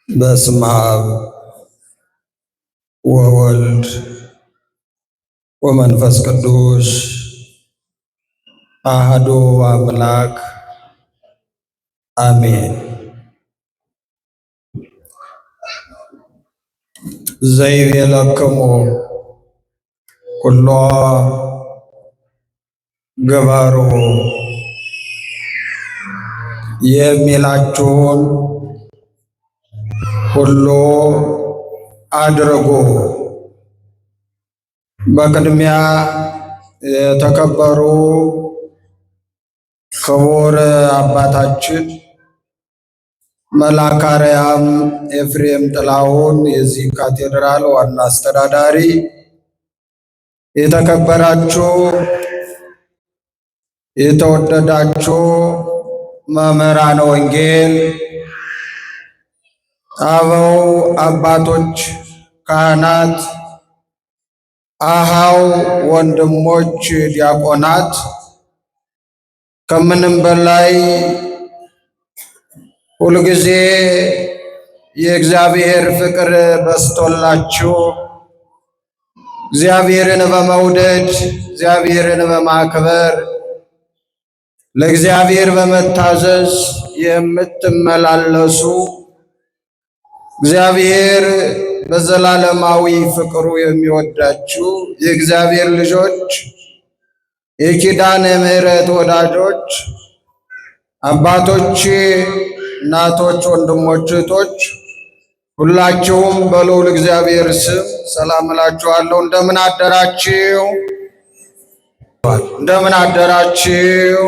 በስመ አብ ወወልድ ወመንፈስ ቅዱስ አሐዱ አምላክ አሜን። ዘይቤለክሙ ኩሎ ግበሩ የሚላችሁን ሁሉ አድርጉ። በቅድሚያ የተከበሩ ክቡር አባታችን መልአከ አርያም ኤፍሬም ጥላሁን የዚህ ካቴድራል ዋና አስተዳዳሪ፣ የተከበራችሁ የተወደዳችሁ መምህራነ ወንጌል፣ አበው አባቶች፣ ካህናት፣ አሃው ወንድሞች ዲያቆናት፣ ከምንም በላይ ሁልጊዜ የእግዚአብሔር ፍቅር በስቶላችሁ እግዚአብሔርን በመውደድ እግዚአብሔርን በማክበር ለእግዚአብሔር በመታዘዝ የምትመላለሱ እግዚአብሔር በዘላለማዊ ፍቅሩ የሚወዳችሁ የእግዚአብሔር ልጆች፣ የኪዳነ ምሕረት ወዳጆች፣ አባቶች፣ እናቶች፣ ወንድሞች፣ እህቶች ሁላችሁም በልዑል እግዚአብሔር ስም ሰላም እላችኋለሁ። እንደምን አደራችሁ? እንደምን አደራችሁ?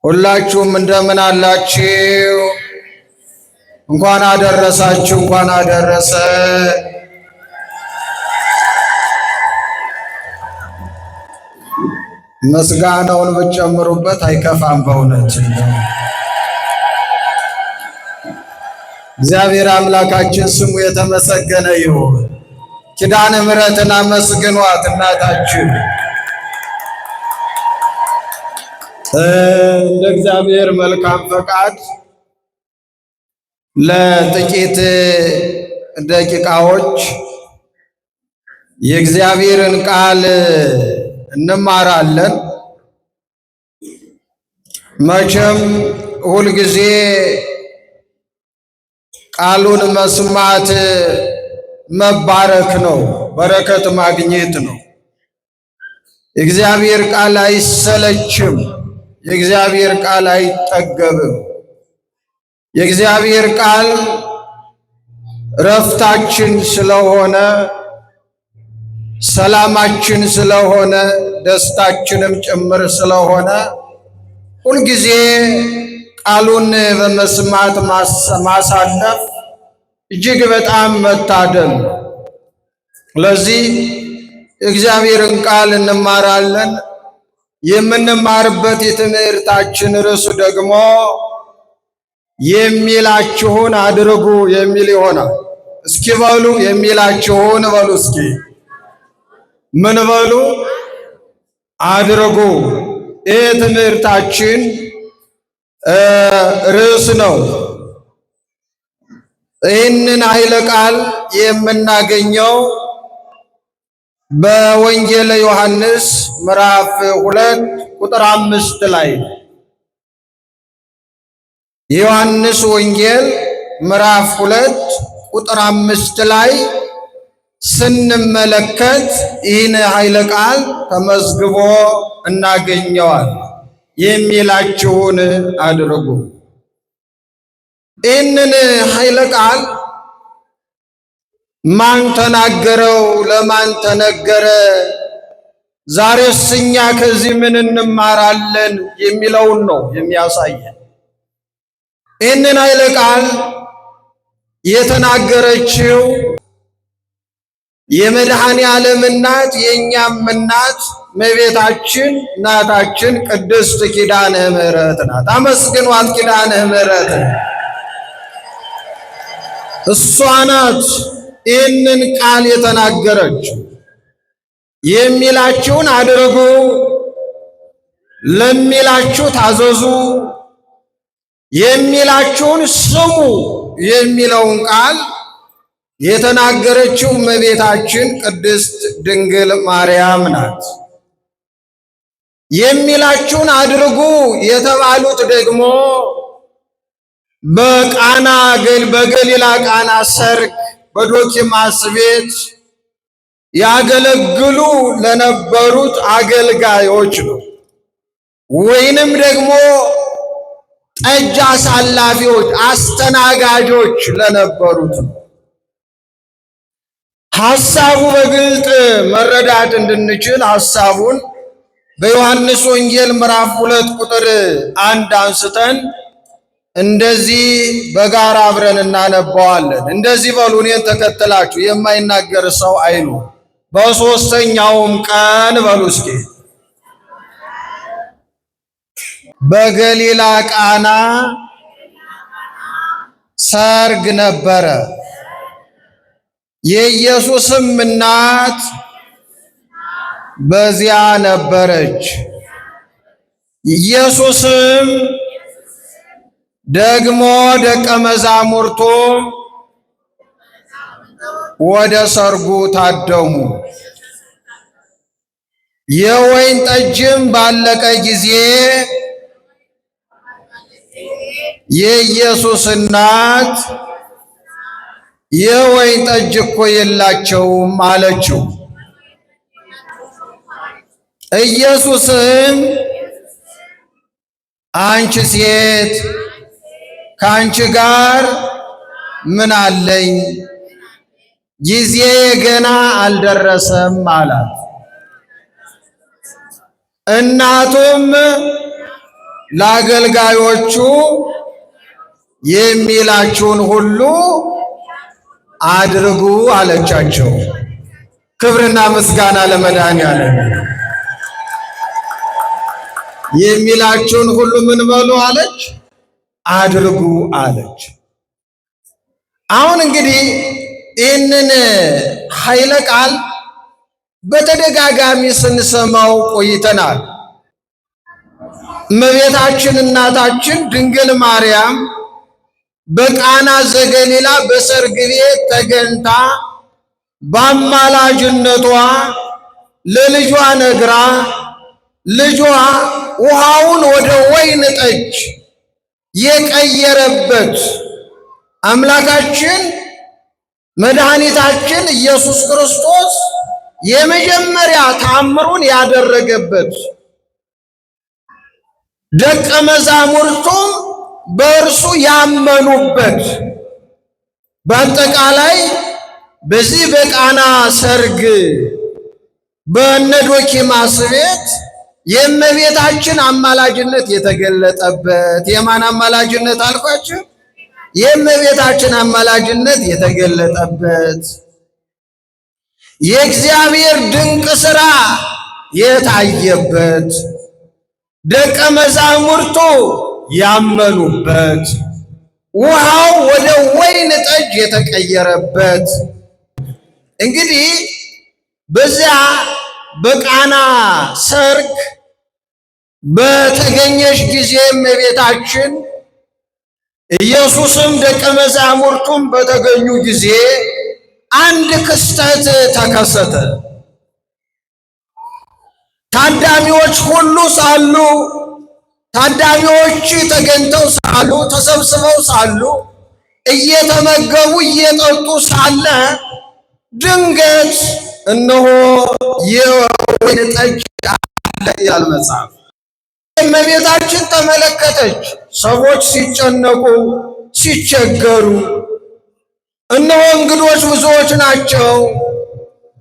ሁላችሁም እንደምን አላችሁ? እንኳን አደረሳችሁ፣ እንኳን አደረሰ። ምስጋናውን ብትጨምሩበት አይከፋም። በእውነት እግዚአብሔር አምላካችን ስሙ የተመሰገነ ይሁን። ኪዳነ ምሕረትን አመስግኗት እናታችን። እንደ እግዚአብሔር መልካም ፈቃድ ለጥቂት ደቂቃዎች የእግዚአብሔርን ቃል እንማራለን። መቼም ሁልጊዜ ቃሉን መስማት መባረክ ነው፣ በረከት ማግኘት ነው። የእግዚአብሔር ቃል አይሰለችም፣ የእግዚአብሔር ቃል አይጠገብም። የእግዚአብሔር ቃል ረፍታችን ስለሆነ፣ ሰላማችን ስለሆነ፣ ደስታችንም ጭምር ስለሆነ ሁልጊዜ ቃሉን በመስማት ማሳለፍ እጅግ በጣም መታደል ነው። ስለዚህ የእግዚአብሔርን ቃል እንማራለን። የምንማርበት የትምህርታችን ርዕሱ ደግሞ የሚላችሁን አድርጉ የሚል ይሆናል። እስኪ በሉ የሚላችሁን በሉ። እስኪ ምን በሉ? አድርጉ። ይህ ትምህርታችን ርዕስ ነው። ይህንን ኃይለ ቃል የምናገኘው በወንጌለ ዮሐንስ ምዕራፍ 2 ቁጥር 5 ላይ የዮሐንስ ወንጌል ምዕራፍ 2 ቁጥር 5 ላይ ስንመለከት ይህን ኃይለ ቃል ተመዝግቦ እናገኘዋል። የሚላችሁን አድርጉ። ይህንን ኃይለ ቃል ማን ተናገረው? ለማን ተነገረ? ዛሬስ እኛ ከዚህ ምን እንማራለን? የሚለውን ነው የሚያሳየን። ይህንን ኃይለ ቃል የተናገረችው የመድኃኔ ዓለም እናት የእኛም እናት እመቤታችን እናታችን ቅድስት ኪዳነ ምሕረት ናት። አመስግኗት ኪዳነ ምሕረት። እሷ ናት ይህንን ቃል የተናገረችው። የሚላችሁን አድርጉ፣ ለሚላችሁ ታዘዙ፣ የሚላችሁን ስሙ የሚለውን ቃል የተናገረችው እመቤታችን ቅድስት ድንግል ማርያም ናት። የሚላችሁን አድርጉ የተባሉት ደግሞ በገሊላ ቃና ሰርግ በዶኪማስ ቤት ያገለግሉ ለነበሩት አገልጋዮች ነው። ወይንም ደግሞ ጠጅ አሳላፊዎች፣ አስተናጋጆች ለነበሩት ነው። ሐሳቡ በግልጥ መረዳት እንድንችል ሐሳቡን በዮሐንስ ወንጌል ምዕራፍ 2 ቁጥር 1 አንስተን እንደዚህ በጋራ አብረን እናነባዋለን። እንደዚህ በሉ፣ እኔን ተከትላችሁ የማይናገር ሰው አይኑ። በሦስተኛውም ቀን በሉ እስኪ በገሊላ ቃና ሰርግ ነበረ። የኢየሱስም እናት በዚያ ነበረች። ኢየሱስም ደግሞ ደቀ መዛሙርቱ ወደ ሰርጉ ታደሙ። የወይን ጠጅም ባለቀ ጊዜ የኢየሱስ እናት የወይን ጠጅ እኮ የላቸውም አለችው። ኢየሱስም አንቺ ሴት ከአንቺ ጋር ምን አለኝ? ጊዜ ገና አልደረሰም አላት። እናቱም ለአገልጋዮቹ የሚላችሁን ሁሉ አድርጉ አለቻቸው። ክብርና ምስጋና ለመድኃኒዓለም። የሚላችሁን ሁሉ ምን በሉ አለች? አድርጉ አለች። አሁን እንግዲህ ይህንን ኃይለ ቃል በተደጋጋሚ ስንሰማው ቆይተናል። እመቤታችን እናታችን ድንግል ማርያም በቃና ዘገሊላ በሰርግ ቤት ተገኝታ በአማላጅነቷ ለልጇ ነግራ ልጇ ውሃውን ወደ ወይን ጠጅ የቀየረበት አምላካችን መድኃኒታችን ኢየሱስ ክርስቶስ የመጀመሪያ ተአምሩን ያደረገበት ደቀ መዛሙርቱም በእርሱ ያመኑበት በአጠቃላይ በዚህ በቃና ሰርግ በእነዶኪማስ ቤት የእመቤታችን አማላጅነት የተገለጠበት። የማን አማላጅነት አልኳችሁ? የእመቤታችን አማላጅነት የተገለጠበት፣ የእግዚአብሔር ድንቅ ሥራ የታየበት፣ ደቀ መዛሙርቱ ያመኑበት፣ ውሃው ወደ ወይን ጠጅ የተቀየረበት። እንግዲህ በዚያ በቃና ሰርግ በተገኘሽ ጊዜ እመቤታችን ኢየሱስም ደቀ መዛሙርቱም በተገኙ ጊዜ አንድ ክስተት ተከሰተ። ታዳሚዎች ሁሉ ሳሉ፣ ታዳሚዎች ተገኝተው ሳሉ፣ ተሰብስበው ሳሉ፣ እየተመገቡ እየጠጡ ሳለ ድንገት እነሆ የወይን ጠጅ አለ ይላል መጽሐፍ። እመቤታችን ተመለከተች። ሰዎች ሲጨነቁ ሲቸገሩ፣ እነሆ እንግዶች ብዙዎች ናቸው።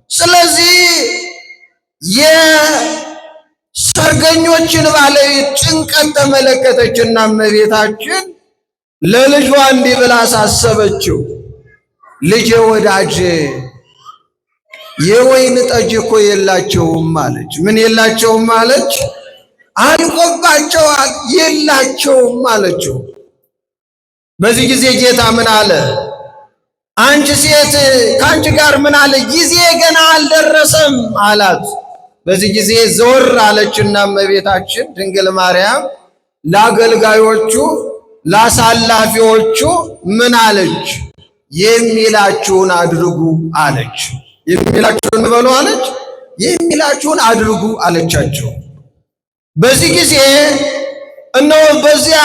ስለዚህ የሰርገኞችን ባለቤት ጭንቀት ተመለከተችና እመቤታችን ለልጇ እንዲህ ብላ አሳሰበችው። ልጄ ወዳጄ የወይን ጠጅ እኮ የላቸውም አለች። ምን የላቸውም አለች? አልቆባቸዋል፣ የላቸውም አለችው። በዚህ ጊዜ ጌታ ምን አለ? አንቺ ሴት ከአንቺ ጋር ምን አለ? ጊዜ ገና አልደረሰም አላት። በዚህ ጊዜ ዘወር አለችና እመቤታችን ድንግል ማርያም ለአገልጋዮቹ ላሳላፊዎቹ ምን አለች? የሚላችሁን አድርጉ አለች። የሚላችሁን በሉ አለች። የሚላችሁን አድርጉ አለቻቸው። በዚህ ጊዜ እነሆ በዚያ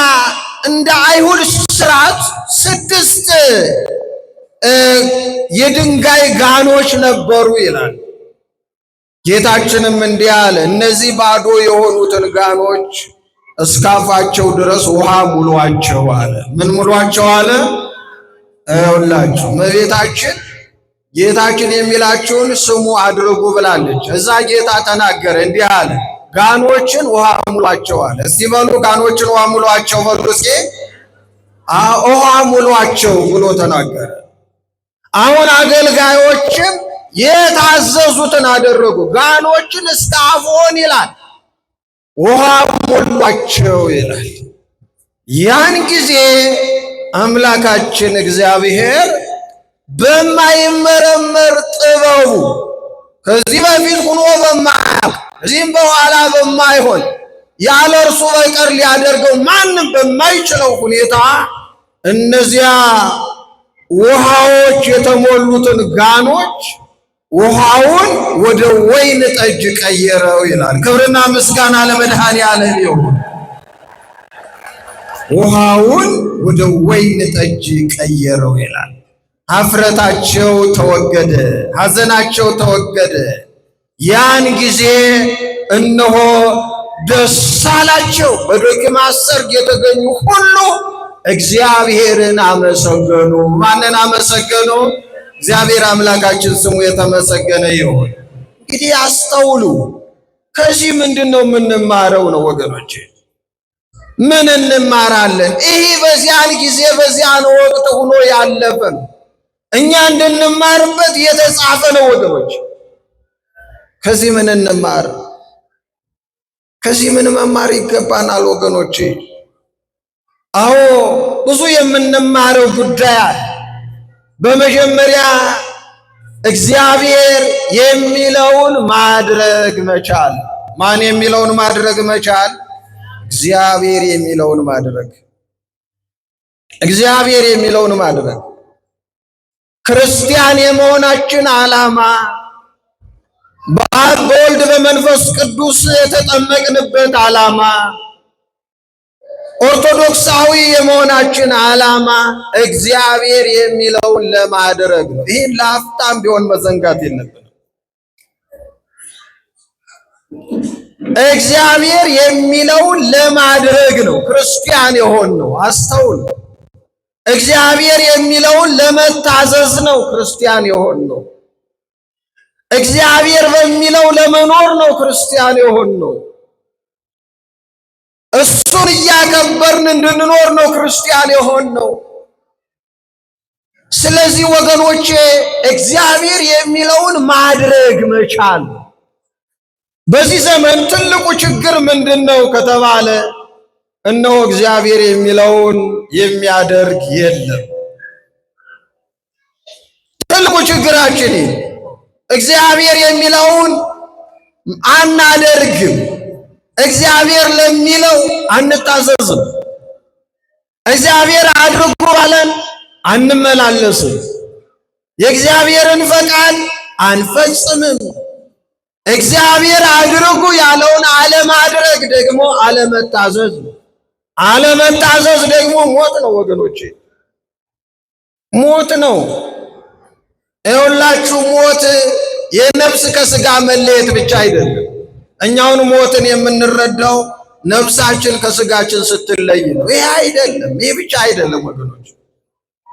እንደ አይሁድ ሥርዓት 6 የድንጋይ ጋኖች ነበሩ ይላል። ጌታችንም እንዲህ አለ፣ እነዚህ ባዶ የሆኑትን ጋኖች እስካፋቸው ድረስ ውሃ ሙሏቸው አለ። ምን ሙሏቸው አለ? ሁላችሁ እመቤታችን ጌታችን የሚላችሁን ስሙ አድርጉ ብላለች። እዛ ጌታ ተናገረ፣ እንዲህ አለ፣ ጋኖችን ውሃ ሙሏቸው አለ። እስቲ በሉ ጋኖችን ውሃ ሙሏቸው በሉ እስኪ። ውሃ ሙሏቸው ብሎ ተናገረ። አሁን አገልጋዮችም የታዘዙትን አደረጉ። ጋኖችን እስከ አፎን ይላል ውሃ ሞሏቸው ይላል። ያን ጊዜ አምላካችን እግዚአብሔር በማይመረመር ጥበቡ ከዚህ በፊት ሆኖ በማያውቅ ከዚህም በኋላ በማይሆን ያለ እርሱ በቀር ሊያደርገው ማንም በማይችለው ሁኔታ እነዚያ ውሃዎች የተሞሉትን ጋኖች ውሃውን ወደ ወይን ጠጅ ቀየረው ይላል። ክብርና ምስጋና ለመድኃኔዓለም ይሁን። ውሃውን ወደ ወይን ጠጅ ቀየረው ይላል። ኀፍረታቸው ተወገደ፣ ሐዘናቸው ተወገደ። ያን ጊዜ እነሆ ደስ አላቸው። በዶኪማስ ሰርግ የተገኙ ሁሉ እግዚአብሔርን አመሰገኑ። ማንን አመሰገኑ? እግዚአብሔር አምላካችን ስሙ የተመሰገነ ይሁን። እንግዲህ አስተውሉ። ከዚህ ምንድነው የምንማረው ነው ወገኖቼ? ምን እንማራለን? ይህ በዚያን ጊዜ በዚያን ወቅት ሆኖ ያለፈ ነው። እኛ እንድንማርበት የተጻፈ ነው ወገኖች። ከዚህ ምን እንማር? ከዚህ ምን መማር ይገባናል ወገኖቼ? አዎ ብዙ የምንማረው ጉዳይ አለ። በመጀመሪያ እግዚአብሔር የሚለውን ማድረግ መቻል። ማን የሚለውን ማድረግ መቻል? እግዚአብሔር የሚለውን ማድረግ። እግዚአብሔር የሚለውን ማድረግ ክርስቲያን የመሆናችን ዓላማ በአብ በወልድ በመንፈስ ቅዱስ የተጠመቅንበት ዓላማ ኦርቶዶክሳዊ የመሆናችን ዓላማ እግዚአብሔር የሚለውን ለማድረግ ነው። ይህን ለአፍታም ቢሆን መዘንጋት የለብንም። እግዚአብሔር የሚለውን ለማድረግ ነው ክርስቲያን የሆን ነው። አስተውል። እግዚአብሔር የሚለውን ለመታዘዝ ነው ክርስቲያን የሆን ነው። እግዚአብሔር በሚለው ለመኖር ነው ክርስቲያን የሆን ነው። እሱን እያከበርን እንድንኖር ነው ክርስቲያን የሆን ነው። ስለዚህ ወገኖቼ እግዚአብሔር የሚለውን ማድረግ መቻል። በዚህ ዘመን ትልቁ ችግር ምንድነው ከተባለ እነሆ እግዚአብሔር የሚለውን የሚያደርግ የለም። ትልቁ ችግራችን እግዚአብሔር የሚለውን አናደርግም። እግዚአብሔር ለሚለው አንታዘዝም። እግዚአብሔር አድርጉ ባለን አንመላለስም። የእግዚአብሔርን ፈቃድ አንፈጽምም። እግዚአብሔር አድርጉ ያለውን አለማድረግ ደግሞ አለመታዘዝ ነው። አለመታዘዝ ደግሞ ሞት ነው ወገኖቼ፣ ሞት ነው። ይኸውላችሁ ሞት የነፍስ ከስጋ መለየት ብቻ አይደለም። እኛውን ሞትን የምንረዳው ነፍሳችን ከስጋችን ስትለይ ነው። ይሄ አይደለም፣ ይሄ ብቻ አይደለም ወገኖች፣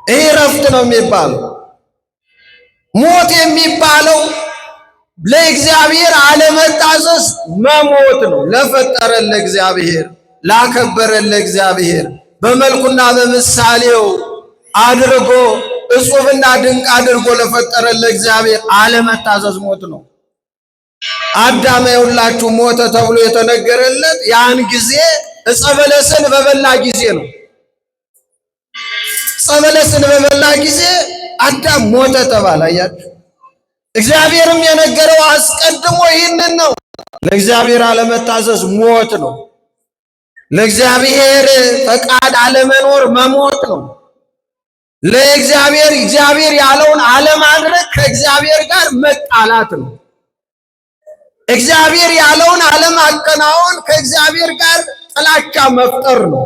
ይሄ እረፍት ነው የሚባለው። ሞት የሚባለው ለእግዚአብሔር አለመታዘዝ መሞት ነው። ለፈጠረን ለእግዚአብሔር፣ ላከበረን ለእግዚአብሔር፣ በመልኩና በምሳሌው አድርጎ እጹብና ድንቅ አድርጎ ለፈጠረን ለእግዚአብሔር አለመታዘዝ ሞት ነው። አዳም ይኸውላችሁ ሞተ ተብሎ የተነገረለት ያን ጊዜ ዕፀ በለስን በበላ ጊዜ ነው። ዕፀ በለስን በበላ ጊዜ አዳም ሞተ ተባለ። አያችሁ፣ እግዚአብሔርም የነገረው አስቀድሞ ይህንን ነው። ለእግዚአብሔር አለመታዘዝ ሞት ነው። ለእግዚአብሔር ፈቃድ አለመኖር መሞት ነው። እግዚአብሔር ያለውን አለማድረግ ከእግዚአብሔር ጋር መጣላት ነው። እግዚአብሔር ያለውን አለማከናወን ከእግዚአብሔር ጋር ጥላቻ መፍጠር ነው።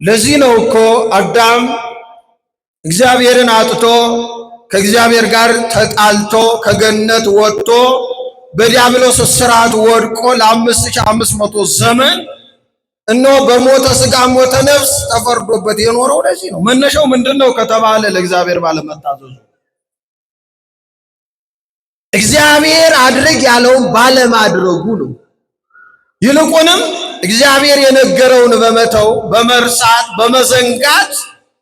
ለዚህ ነው እኮ አዳም እግዚአብሔርን አጥቶ ከእግዚአብሔር ጋር ተጣልቶ ከገነት ወጥቶ በዲያብሎስ እስራት ወድቆ ለ5500 ዘመን እነሆ በሞተ ሥጋ ሞተ ነፍስ ተፈርዶበት የኖረው። ለዚህ ነው። መነሻው ምንድነው ከተባለ ለእግዚአብሔር ባለመታዘዙ፣ እግዚአብሔር አድርግ ያለውን ባለማድረጉ ነው። ይልቁንም እግዚአብሔር የነገረውን በመተው በመርሳት በመዘንጋት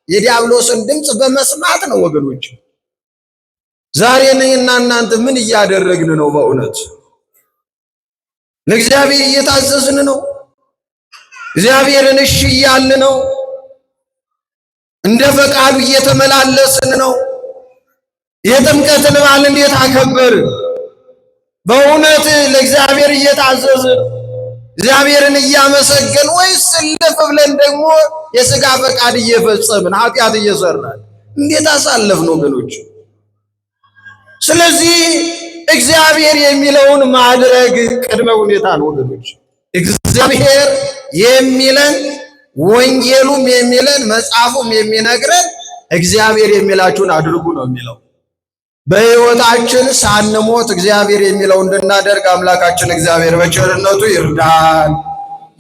የዲያብሎስን ድምፅ በመስማት ነው። ወገኖች ዛሬ እኔና እናንተ ምን እያደረግን ነው? በእውነት ለእግዚአብሔር እየታዘዝን ነው? እግዚአብሔርን እሺ እያልን ነው? እንደ ፈቃዱ እየተመላለስን ነው? የጥምቀትን በዓል እንዴት አከበርን? በእውነት ለእግዚአብሔር እየታዘዝን እግዚአብሔርን እያመሰገን ወይስ እልፍ ብለን ደግሞ የሥጋ ፈቃድ እየፈጸምን ኃጢአት እየሰራን እንዴት አሳለፍን ወገኖች? ስለዚህ እግዚአብሔር የሚለውን ማድረግ ቅድመ ሁኔታ ነው ወገኖች። እግዚአብሔር የሚለን ወንጌሉም የሚለን መጽሐፉም የሚነግረን እግዚአብሔር የሚላችሁን አድርጉ ነው የሚለው። በሕይወታችን ሳንሞት እግዚአብሔር የሚለው እንድናደርግ አምላካችን እግዚአብሔር በቸርነቱ ይርዳን።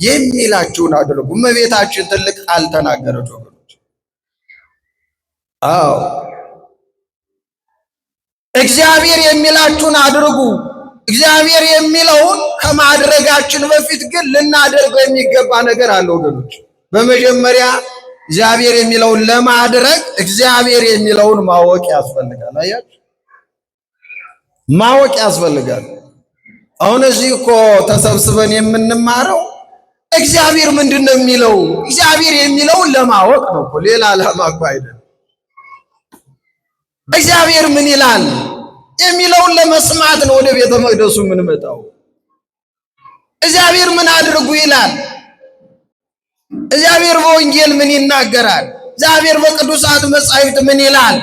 የሚላችሁን አድርጉ። እመቤታችን ትልቅ ቃል ተናገረች ወገኖች። አዎ እግዚአብሔር የሚላችሁን አድርጉ። እግዚአብሔር የሚለውን ከማድረጋችን በፊት ግን ልናደርገው የሚገባ ነገር አለ ወገኖች። በመጀመሪያ እግዚአብሔር የሚለውን ለማድረግ እግዚአብሔር የሚለውን ማወቅ ያስፈልጋል። አያችሁ፣ ማወቅ ያስፈልጋል። አሁን እዚህ እኮ ተሰብስበን የምንማረው እግዚአብሔር ምንድነው የሚለው እግዚአብሔር የሚለውን ለማወቅ ነው እኮ፣ ሌላ ዓላማ እኮ አይደለም። እግዚአብሔር ምን ይላል የሚለውን ለመስማት ነው ወደ ቤተ መቅደሱ የምንመጣው። እግዚአብሔር ምን አድርጉ ይላል? እግዚአብሔር በወንጌል ምን ይናገራል? እግዚአብሔር በቅዱሳት መጻሕፍት ምን ይላል?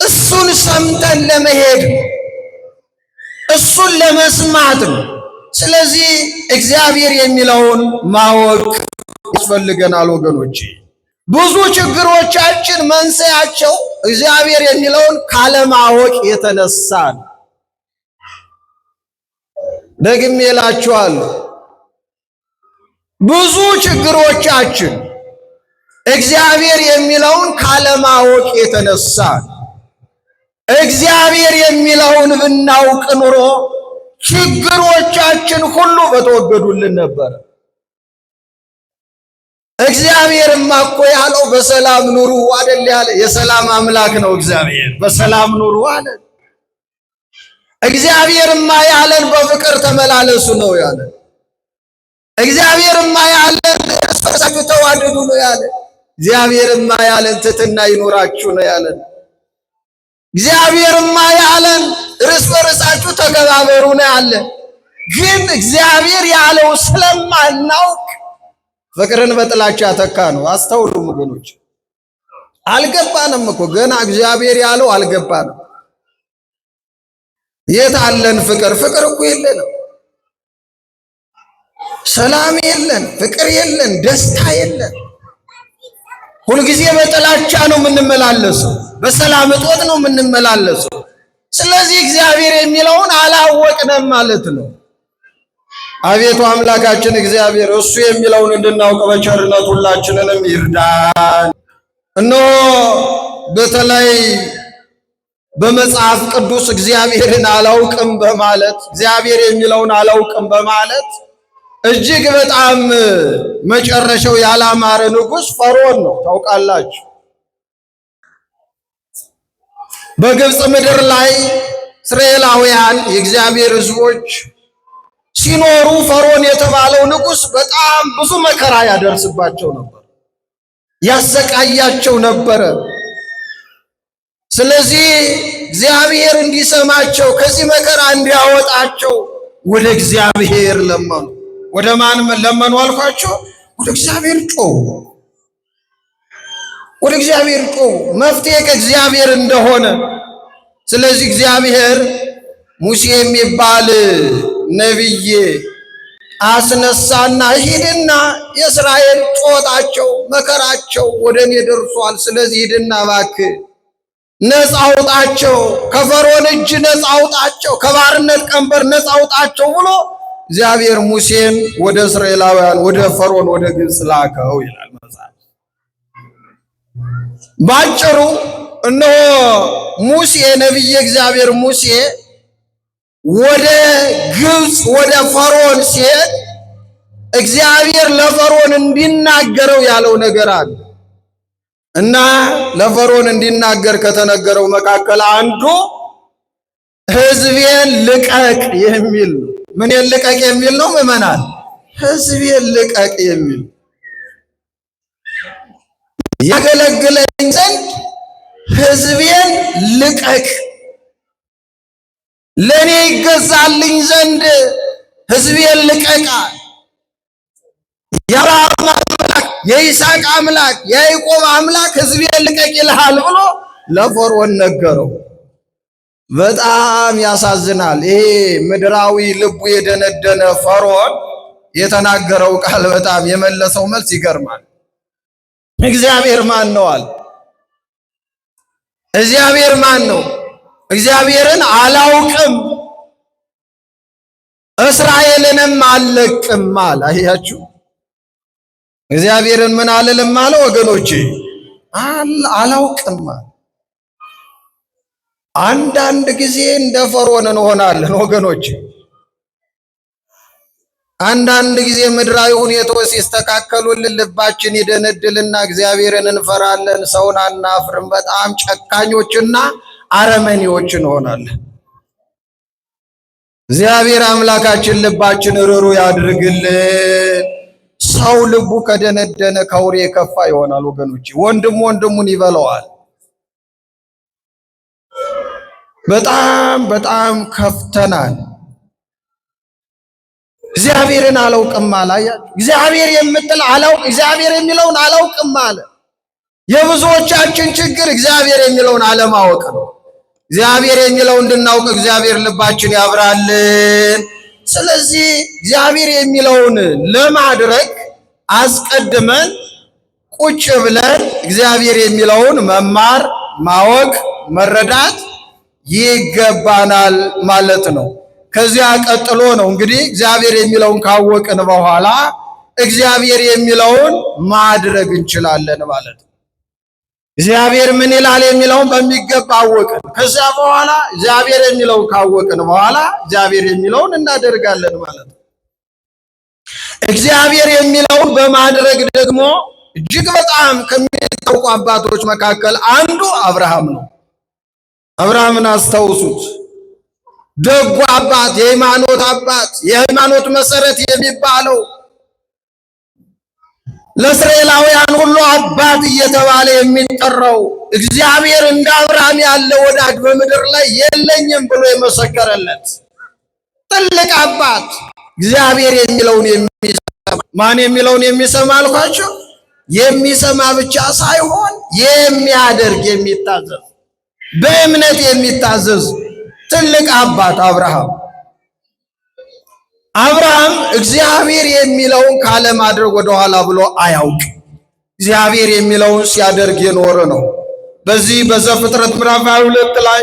እሱን ሰምተን ለመሄድ እሱን ለመስማት ነው። ስለዚህ እግዚአብሔር የሚለውን ማወቅ ያስፈልገናል ወገኖቼ። ብዙ ችግሮቻችን መንስኤያቸው እግዚአብሔር የሚለውን ካለማወቅ የተነሳ ነው። ደግሜ እላችኋለሁ፣ ብዙ ችግሮቻችን እግዚአብሔር የሚለውን ካለማወቅ የተነሳ ነው። እግዚአብሔር የሚለውን ብናውቅ ኑሮ ችግሮቻችን ሁሉ በተወገዱልን ነበር። እግዚአብሔርማ እኮ ያለው በሰላም ኑሩ አይደል ያለ? የሰላም አምላክ ነው እግዚአብሔር። በሰላም ኑሩ አለ። እግዚአብሔርማ ያለን በፍቅር ተመላለሱ ነው ያለ። እግዚአብሔርማ ያለን እርስ በርሳችሁ ተዋደዱ ነው ያለ። እግዚአብሔርማ ያለን ትሕትና ይኖራችሁ ነው ያለን። እግዚአብሔርማ ያለን እርስ በርሳችሁ ተከባበሩ ነው ያለ። ግን እግዚአብሔር ያለው ስለማናውቅ ፍቅርን በጥላቻ ተካ ነው። አስተውሉ ወገኖች፣ አልገባንም እኮ ገና እግዚአብሔር ያለው አልገባንም። የት አለን ፍቅር? ፍቅር እኮ የለንም። ሰላም የለን፣ ፍቅር የለን፣ ደስታ የለን። ሁልጊዜ በጥላቻ ነው የምንመላለሰው፣ በሰላም እጦት ነው የምንመላለሰው። ስለዚህ እግዚአብሔር የሚለውን አላወቅንም ማለት ነው። አቤቱ አምላካችን እግዚአብሔር እሱ የሚለውን እንድናውቅ በቸርነቱ ሁላችንንም ይርዳን። እነሆ በተለይ በመጽሐፍ ቅዱስ እግዚአብሔርን አላውቅም በማለት እግዚአብሔር የሚለውን አላውቅም በማለት እጅግ በጣም መጨረሻው ያላማረ ንጉሥ ፈርዖን ነው። ታውቃላችሁ፣ በግብፅ ምድር ላይ እስራኤላውያን የእግዚአብሔር ሕዝቦች ሲኖሩ ፈርዖን የተባለው ንጉሥ በጣም ብዙ መከራ ያደርስባቸው ነበር፣ ያሰቃያቸው ነበረ። ስለዚህ እግዚአብሔር እንዲሰማቸው ከዚህ መከራ እንዲያወጣቸው ወደ እግዚአብሔር ለመኑ፣ ወደ ማን ለመኑ አልኳቸው? ወደ እግዚአብሔር ጮሁ። ወደ እግዚአብሔር ጮሁ፣ መፍትሄ ከእግዚአብሔር እንደሆነ። ስለዚህ እግዚአብሔር ሙሴ የሚባል ነቢይ አስነሳና ሂድና የእስራኤል ጮታቸው መከራቸው ወደ እኔ ደርሷል፣ ስለዚህ ሂድና እባክህ ነፃ አውጣቸው፣ ከፈርዖን እጅ ነፃ አውጣቸው፣ ከባርነት ቀንበር ነፃ አውጣቸው ብሎ እግዚአብሔር ሙሴን ወደ እስራኤላውያን ወደ ፈርዖን ወደ ግብፅ ላከው ይላል መጽሐፍ። ባጭሩ እነሆ ሙሴ ነቢየ እግዚአብሔር ሙሴ ወደ ግብፅ ወደ ፈርዖን ሲሄድ እግዚአብሔር ለፈርዖን እንዲናገረው ያለው ነገር አለ እና ለፈርዖን እንዲናገር ከተነገረው መካከል አንዱ ሕዝቤን ልቀቅ የሚል ነው። ምን ልቀቅ የሚል ነው? ምዕመናን ሕዝቤን ልቀቅ የሚል ያገለግለኝ ዘንድ ሕዝቤን ልቀቅ፣ ለኔ ይገዛልኝ ዘንድ ሕዝቤን ልቀቅ። የአብርሃም አምላክ የይስሐቅ አምላክ የያዕቆብ አምላክ ሕዝቤን ልቀቅ ይልሃል ብሎ ለፈርዖን ነገረው። በጣም ያሳዝናል። ይሄ ምድራዊ ልቡ የደነደነ ፈርዖን የተናገረው ቃል በጣም የመለሰው መልስ ይገርማል። እግዚአብሔር ማን ነው አለ። እግዚአብሔር ማን ነው? እግዚአብሔርን አላውቅም እስራኤልንም አልለቅም አለ። አያችሁ፣ እግዚአብሔርን ምን አልልም አለ ወገኖቼ? አላውቅም አለ። አንዳንድ ጊዜ እንደ ፈርዖን እንሆናለን ወገኖቼ። አንዳንድ ጊዜ ምድራዊ ሁኔታዎች ሲስተካከሉልን ልባችን ይደነድልና እግዚአብሔርን እንፈራለን፣ ሰውን አናፍርም። በጣም ጨካኞችና አረመኔዎች እንሆናለን። እግዚአብሔር አምላካችን ልባችን ርሩ ያድርግልን። ሰው ልቡ ከደነደነ ከአውሬ የከፋ ይሆናል ወገኖቼ። ወንድም ወንድሙን ይበላዋል። በጣም ከፍተናል። እግዚአብሔርን አላውቅም አለ። እግዚአብሔር የምትል አላውቅ እግዚአብሔር የሚለውን አላውቅም አለ። የብዙዎቻችን ችግር እግዚአብሔር የሚለውን አለማወቅ ነው። እግዚአብሔር የሚለውን እንድናውቅ እግዚአብሔር ልባችን ያብራልን። ስለዚህ እግዚአብሔር የሚለውን ለማድረግ አስቀድመን ቁጭ ብለን እግዚአብሔር የሚለውን መማር፣ ማወቅ፣ መረዳት ይገባናል ማለት ነው። ከዚያ ቀጥሎ ነው እንግዲህ እግዚአብሔር የሚለውን ካወቅን በኋላ እግዚአብሔር የሚለውን ማድረግ እንችላለን ማለት ነው። እግዚአብሔር ምን ይላል የሚለውን በሚገባ አወቅን። ከዚያ በኋላ እግዚአብሔር የሚለውን ካወቅን በኋላ እግዚአብሔር የሚለውን እናደርጋለን ማለት ነው። እግዚአብሔር የሚለውን በማድረግ ደግሞ እጅግ በጣም ከሚታወቁ አባቶች መካከል አንዱ አብርሃም ነው። አብርሃምን አስታውሱት። ደጉ አባት፣ የሃይማኖት አባት፣ የሃይማኖት መሰረት የሚባለው ለእስራኤላውያን ሁሉ አባት እየተባለ የሚጠራው እግዚአብሔር እንደ አብርሃም ያለ ወዳጅ በምድር ላይ የለኝም ብሎ የመሰከረለት ትልቅ አባት፣ እግዚአብሔር የሚለውን የሚሰማ። ማን የሚለውን የሚሰማ አልኳቸው? የሚሰማ ብቻ ሳይሆን የሚያደርግ፣ የሚታዘዝ፣ በእምነት የሚታዘዝ ትልቅ አባት አብርሃም። አብርሃም እግዚአብሔር የሚለውን ካለማድረግ ወደኋላ ብሎ አያውቅ። እግዚአብሔር የሚለውን ሲያደርግ የኖረ ነው። በዚህ በዘፍጥረት ምዕራፍ 22 ላይ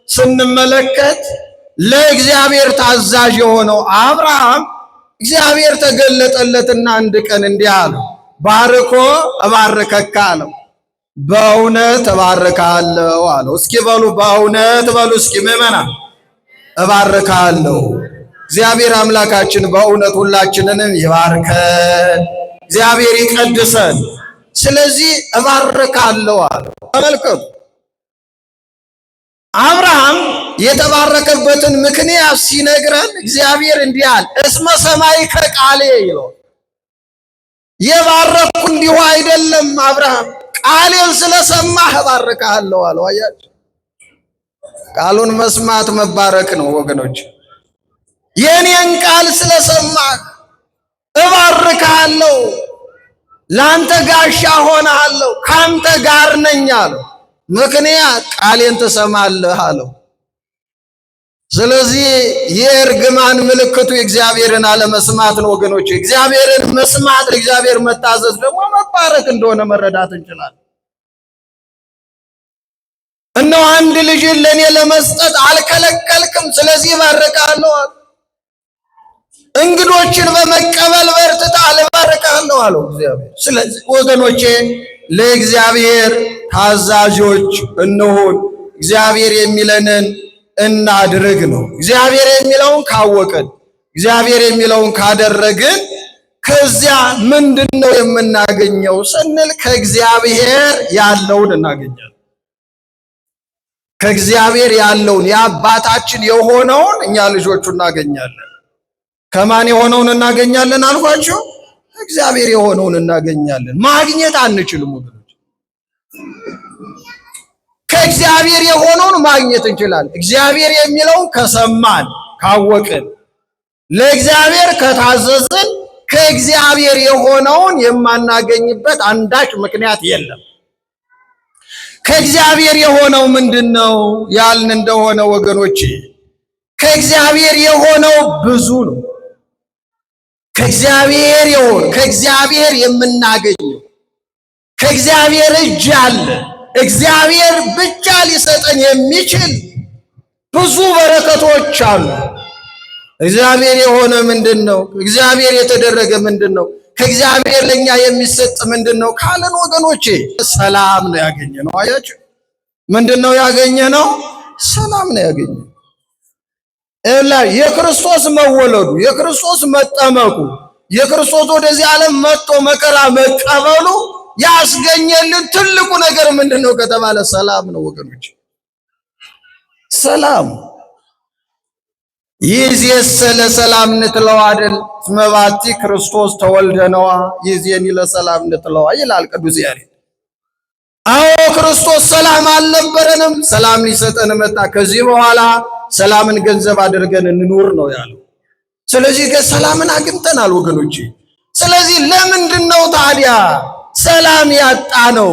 ስንመለከት ለእግዚአብሔር ታዛዥ የሆነው አብርሃም እግዚአብሔር ተገለጠለትና አንድ ቀን እንዲህ አለው፣ ባርኮ እባርከካ አለው። በእውነት እባርካለሁ አለው። እስኪ በሉ በእውነት በሉ እስኪ ምዕመናን፣ እባርካለሁ። እግዚአብሔር አምላካችን በእውነት ሁላችንንም ይባርከን፣ እግዚአብሔር ይቀድሰን። ስለዚህ እባርካለሁ አለው። ተመልከቱ፣ አብርሃም የተባረከበትን ምክንያት ሲነግረን እግዚአብሔር እንዲህ አለ፣ እስመ ሰማዕከ ቃሌ ይለው። የባረኩ እንዲሁ አይደለም። አብርሃም ቃሌን ስለሰማህ እባርካለሁ አለው። አያችሁ፣ ቃሉን መስማት መባረክ ነው ወገኖች። የኔን ቃል ስለሰማህ እባርካለሁ፣ ላንተ ጋሻ ሆናለሁ፣ ካንተ ጋር ነኝ አለው። ምክንያት ቃሌን ትሰማለህ አለው። ስለዚህ የእርግማን ምልክቱ እግዚአብሔርን አለመስማት ነው ወገኖች። እግዚአብሔርን መስማት፣ ለእግዚአብሔር መታዘዝ ደግሞ መባረክ እንደሆነ መረዳት እንችላለን። እነሆ አንድ ልጅን ለኔ ለመስጠት አልከለከልክም፣ ስለዚህ እባርካለሁ አለ። እንግዶችን በመቀበል በርትተሃል፣ እባርካለሁ አለው እግዚአብሔር። ስለዚህ ወገኖቼ ለእግዚአብሔር ታዛዦች እንሁን። እግዚአብሔር የሚለንን እናድርግ ነው። እግዚአብሔር የሚለውን ካወቅን፣ እግዚአብሔር የሚለውን ካደረግን ከዚያ ምንድነው የምናገኘው ስንል ከእግዚአብሔር ያለውን እናገኛለን። ከእግዚአብሔር ያለውን የአባታችን የሆነውን እኛ ልጆቹ እናገኛለን። ከማን የሆነውን እናገኛለን አልኳቸው? እግዚአብሔር የሆነውን እናገኛለን። ማግኘት አንችልም ወገኖች። ከእግዚአብሔር የሆነውን ማግኘት እንችላለን። እግዚአብሔር የሚለውን ከሰማን ካወቅን፣ ለእግዚአብሔር ከታዘዝን ከእግዚአብሔር የሆነውን የማናገኝበት አንዳች ምክንያት የለም። ከእግዚአብሔር የሆነው ምንድነው ያልን እንደሆነ ወገኖች፣ ከእግዚአብሔር የሆነው ብዙ ነው። ከእግዚአብሔር የሆነ ከእግዚአብሔር የምናገኘው ከእግዚአብሔር እጅ አለ። እግዚአብሔር ብቻ ሊሰጠን የሚችል ብዙ በረከቶች አሉ። እግዚአብሔር የሆነ ምንድነው? እግዚአብሔር የተደረገ ምንድነው? ከእግዚአብሔር ለኛ የሚሰጥ ምንድነው ካለን ወገኖቼ ሰላም ነው ያገኘነው። አያችሁ፣ ምንድነው ያገኘነው? ሰላም ነው ያገኘነው። የክርስቶስ መወለዱ፣ የክርስቶስ መጠመቁ፣ የክርስቶስ ወደዚህ ዓለም መጥቶ መከራ መቀበሉ ያስገኘልን ትልቁ ነገር ምንድነው ከተባለ ሰላም ነው ወገኖች። ሰላም ይእዜሰ ለሰላም ንትለዋ አይደል መባቲ ክርስቶስ ተወልደነዋ ይእዜኒ ለሰላም ንትለዋ ይላል ቅዱስ ያሬድ። አዎ ክርስቶስ ሰላም አልነበረንም፣ ሰላም ሊሰጠን መጣ። ከዚህ በኋላ ሰላምን ገንዘብ አድርገን እንኑር ነው ያለው። ስለዚህ ሰላምን አግኝተናል ወገኖች። ስለዚህ ለምንድነው ታዲያ ሰላም ያጣ ነው?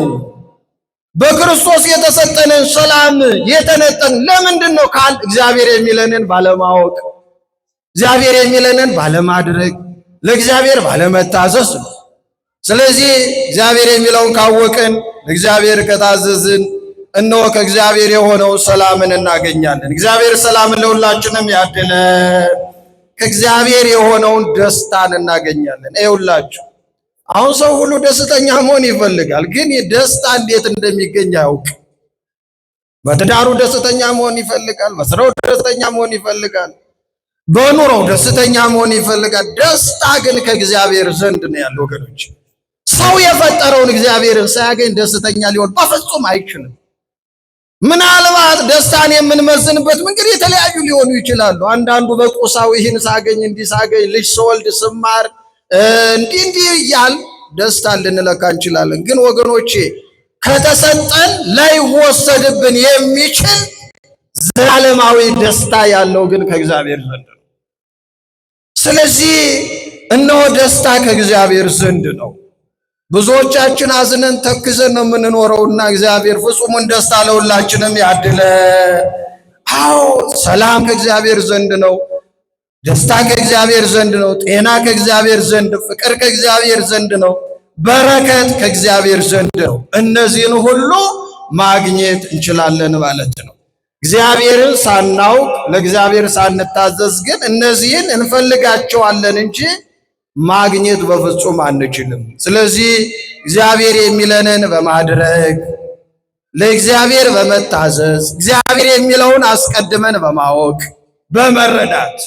በክርስቶስ የተሰጠንን ሰላም የተነጠን ለምንድነው ካል እግዚአብሔር የሚለንን ባለማወቅ፣ እግዚአብሔር የሚለንን ባለማድረግ፣ ለእግዚአብሔር ባለመታዘዝ ነው። ስለዚህ እግዚአብሔር የሚለውን ካወቅን፣ ለእግዚአብሔር ከታዘዝን እነሆ ከእግዚአብሔር የሆነው ሰላምን እናገኛለን። እግዚአብሔር ሰላምን ለሁላችንም ያድለን። ከእግዚአብሔር የሆነውን ደስታን እናገኛለን። ይኸውላችሁ አሁን ሰው ሁሉ ደስተኛ መሆን ይፈልጋል፣ ግን ደስታ እንዴት እንደሚገኝ አያውቅ። በትዳሩ ደስተኛ መሆን ይፈልጋል፣ በስራው ደስተኛ መሆን ይፈልጋል፣ በኑሮው ደስተኛ መሆን ይፈልጋል። ደስታ ግን ከእግዚአብሔር ዘንድ ነው ያለው ወገኖች። ሰው የፈጠረውን እግዚአብሔርን ሳያገኝ ደስተኛ ሊሆን በፍጹም አይችልም። ምናልባት ደስታን የምንመዝንበት መንገድ የተለያዩ ሊሆኑ ይችላሉ። አንዳንዱ በቁሳዊ ይህን ሳገኝ እንዲህ ሳገኝ፣ ልጅ ስወልድ ስማር እንዲህ እያል ደስታን ልንለካ እንችላለን። ግን ወገኖቼ ከተሰጠን ላይወሰድብን የሚችል ዘላለማዊ ደስታ ያለው ግን ከእግዚአብሔር ዘንድ ነው። ስለዚህ እነሆ ደስታ ከእግዚአብሔር ዘንድ ነው። ብዙዎቻችን አዝነን ተክዘን ነው የምንኖረውና እግዚአብሔር ፍጹሙን ደስታ ለሁላችንም ያድለ። አዎ ሰላም ከእግዚአብሔር ዘንድ ነው። ደስታ ከእግዚአብሔር ዘንድ ነው። ጤና ከእግዚአብሔር ዘንድ፣ ፍቅር ከእግዚአብሔር ዘንድ ነው። በረከት ከእግዚአብሔር ዘንድ ነው። እነዚህን ሁሉ ማግኘት እንችላለን ማለት ነው። እግዚአብሔርን ሳናውቅ ለእግዚአብሔር ሳንታዘዝ ግን እነዚህን እንፈልጋቸዋለን እንጂ ማግኘት በፍጹም አንችልም። ስለዚህ እግዚአብሔር የሚለንን በማድረግ ለእግዚአብሔር በመታዘዝ እግዚአብሔር የሚለውን አስቀድመን በማወቅ በመረዳት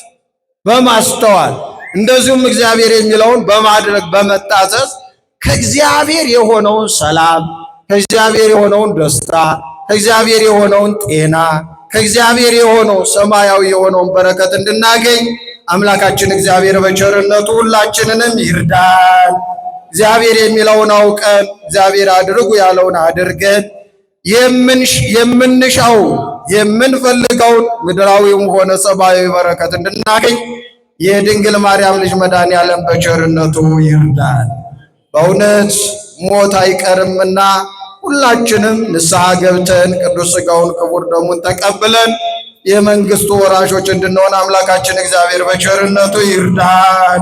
በማስተዋል እንደዚሁም እግዚአብሔር የሚለውን በማድረግ በመታዘዝ ከእግዚአብሔር የሆነውን ሰላም፣ ከእግዚአብሔር የሆነውን ደስታ፣ ከእግዚአብሔር የሆነውን ጤና፣ ከእግዚአብሔር የሆነው ሰማያዊ የሆነውን በረከት እንድናገኝ አምላካችን እግዚአብሔር በቸርነቱ ሁላችንንም ይርዳን። እግዚአብሔር የሚለውን አውቀን እግዚአብሔር አድርጉ ያለውን አድርገን የምንሻው የምንፈልገውን ምድራዊም ሆነ ሰማያዊ በረከት እንድናገኝ የድንግል ማርያም ልጅ መድኃኔዓለም በቸርነቱ ይርዳን። በእውነት ሞት አይቀርምና ሁላችንም ንስሐ ገብተን ቅዱስ ሥጋውን ክቡር ደሙን ተቀብለን የመንግስቱ ወራሾች እንድንሆን አምላካችን እግዚአብሔር በቸርነቱ ይርዳን።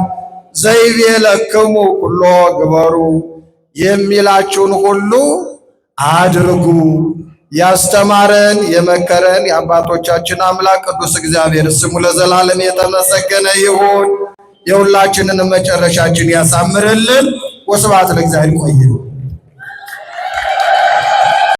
ዘይቤለክሙ ኩሎ ግበሩ፣ የሚላችሁን ሁሉ አድርጉ። ያስተማረን የመከረን የአባቶቻችን አምላክ ቅዱስ እግዚአብሔር ስሙ ለዘላለም የተመሰገነ ይሁን። የሁላችንን መጨረሻችን ያሳምርልን። ወስብሐት ለእግዚአብሔር። ይቆየን።